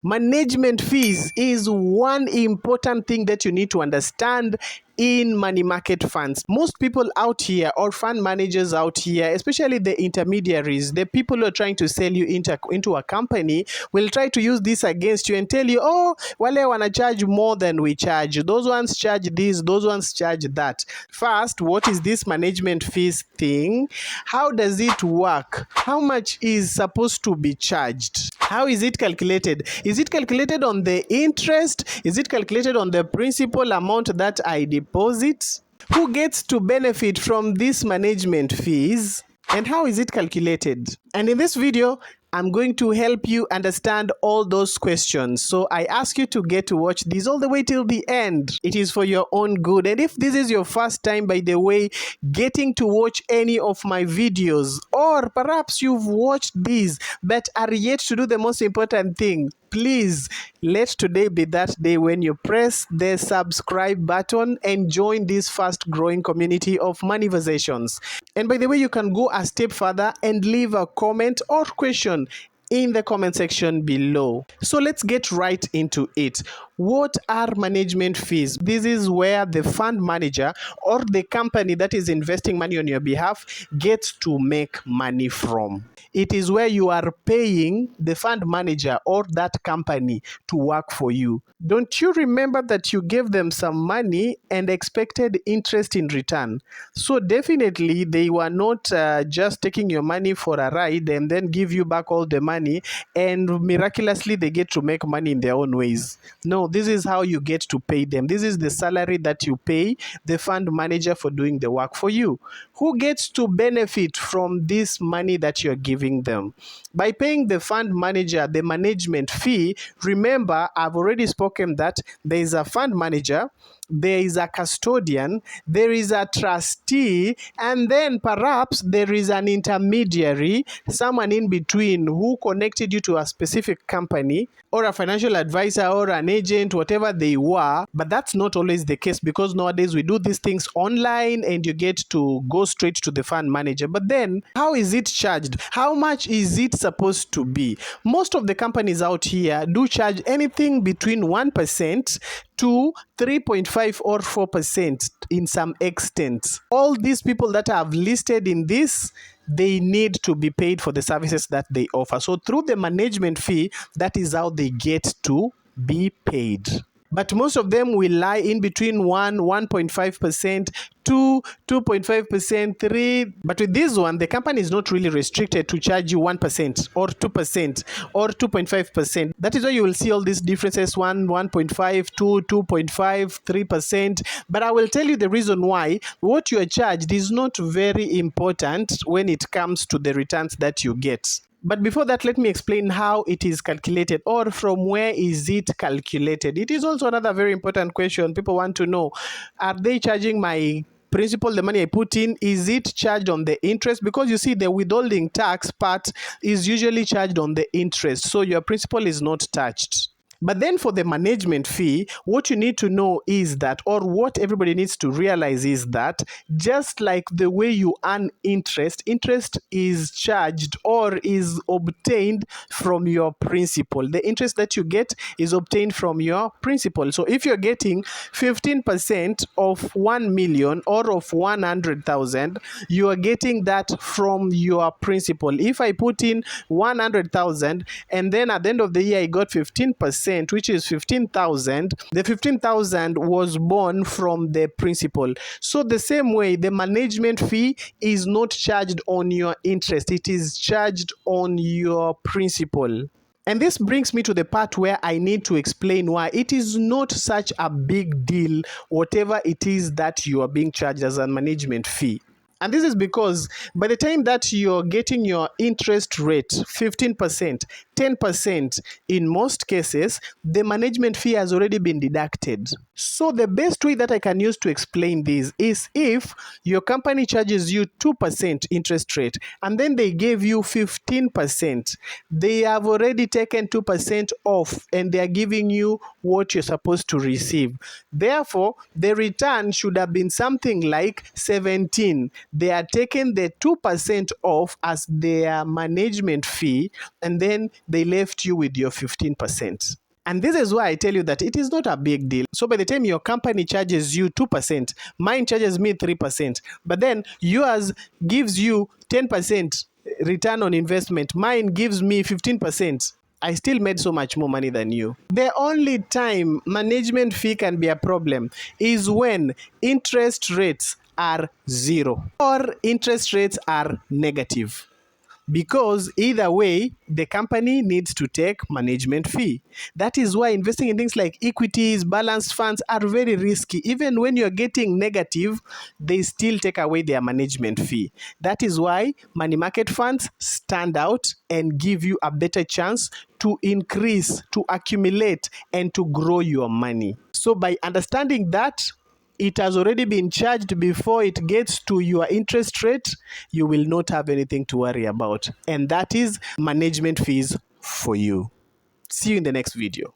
Management fees is one important thing that you need to understand in money market funds. Most people out here, or fund managers out here, especially the intermediaries, the people who are trying to sell you into a company, will try to use this against you and tell you, oh, well, I want to charge more than we charge. Those ones charge this, those ones charge that. First, what is this management fees thing? How does it work? How much is supposed to be charged? How is it calculated? Is it calculated on the interest? Is it calculated on the principal amount that I deposit? Who gets to benefit from these management fees? And how is it calculated? And in this video, I'm going to help you understand all those questions. So I ask you to get to watch this all the way till the end. It is for your own good. And if this is your first time, by the way, getting to watch any of my videos, or perhaps you've watched these but are yet to do the most important thing, please let today be that day when you press the subscribe button and join this fast growing community of MoneyVersations. And by the way, you can go a step further and leave a comment or question in the comment section below. So let's get right into it. What are management fees? This is where the fund manager or the company that is investing money on your behalf gets to make money from. It is where you are paying the fund manager or that company to work for you. Don't you remember that you gave them some money and expected interest in return? So definitely they were not just taking your money for a ride and then give you back all the money and miraculously they get to make money in their own ways. No, this is how you get to pay them. This is the salary that you pay the fund manager for doing the work for you. Who gets to benefit from this money that you're giving them? By paying the fund manager the management fee, remember, I've already spoken that there is a fund manager, there is a custodian, there is a trustee, and then perhaps there is an intermediary, someone in between who connected you to a specific company or a financial advisor or an agent, whatever they were. But that's not always the case because nowadays we do these things online and you get to go straight to the fund manager. But then how is it charged? How much is it supposed to be? Most of the companies out here do charge anything between 1% to 3.5 or 4% in some extent. All these people that I've listed in this, they need to be paid for the services that they offer. So through the management fee, that is how they get to be paid. But most of them will lie in between 1.5%, 2.5%, 3. But with this one, the company is not really restricted to charge you 1% or 2% or 2.5%. That is why you will see all these differences: 1.5, 2.5, 3%. But I will tell you the reason why. What you are charged is not very important when it comes to the returns that you get. But before that, let me explain how it is calculated, or from where is it calculated. It is also another very important question. People want to know, are they charging my principal, the money I put in, is it charged on the interest? Because you see, the withholding tax part is usually charged on the interest, so your principal is not touched. But then for the management fee, what you need to know is that, or what everybody needs to realize is that, just like the way you earn interest, interest is charged or is obtained from your principal. The interest that you get is obtained from your principal. So if you're getting 15% of 1 million or of 100,000, you are getting that from your principal. If I put in 100,000 and then at the end of the year I got 15%, which is 15,000. The 15,000 was born from the principal. So the same way, the management fee is not charged on your interest. It is charged on your principal. And this brings me to the part where I need to explain why it is not such a big deal, whatever it is that you are being charged as a management fee. And this is because by the time that you're getting your interest rate, 15%, 10%, in most cases, the management fee has already been deducted. So the best way that I can use to explain this is if your company charges you 2% interest rate and then they gave you 15%, they have already taken 2% off and they are giving you what you're supposed to receive. Therefore, the return should have been something like 17. They are taking the 2% off as their management fee and then they left you with your 15%. And this is why I tell you that it is not a big deal. So by the time your company charges you 2%, mine charges me 3%, but then yours gives you 10% return on investment, mine gives me 15%. I still made so much more money than you. The only time management fee can be a problem is when interest rates are zero or interest rates are negative. Because either way, the company needs to take management fee. That is why investing in things like equities, balanced funds are very risky. Even when you're getting negative, they still take away their management fee. That is why money market funds stand out and give you a better chance to increase, to accumulate, and to grow your money. So by understanding that, it has already been charged before it gets to your interest rate, you will not have anything to worry about. And that is management fees for you. See you in the next video.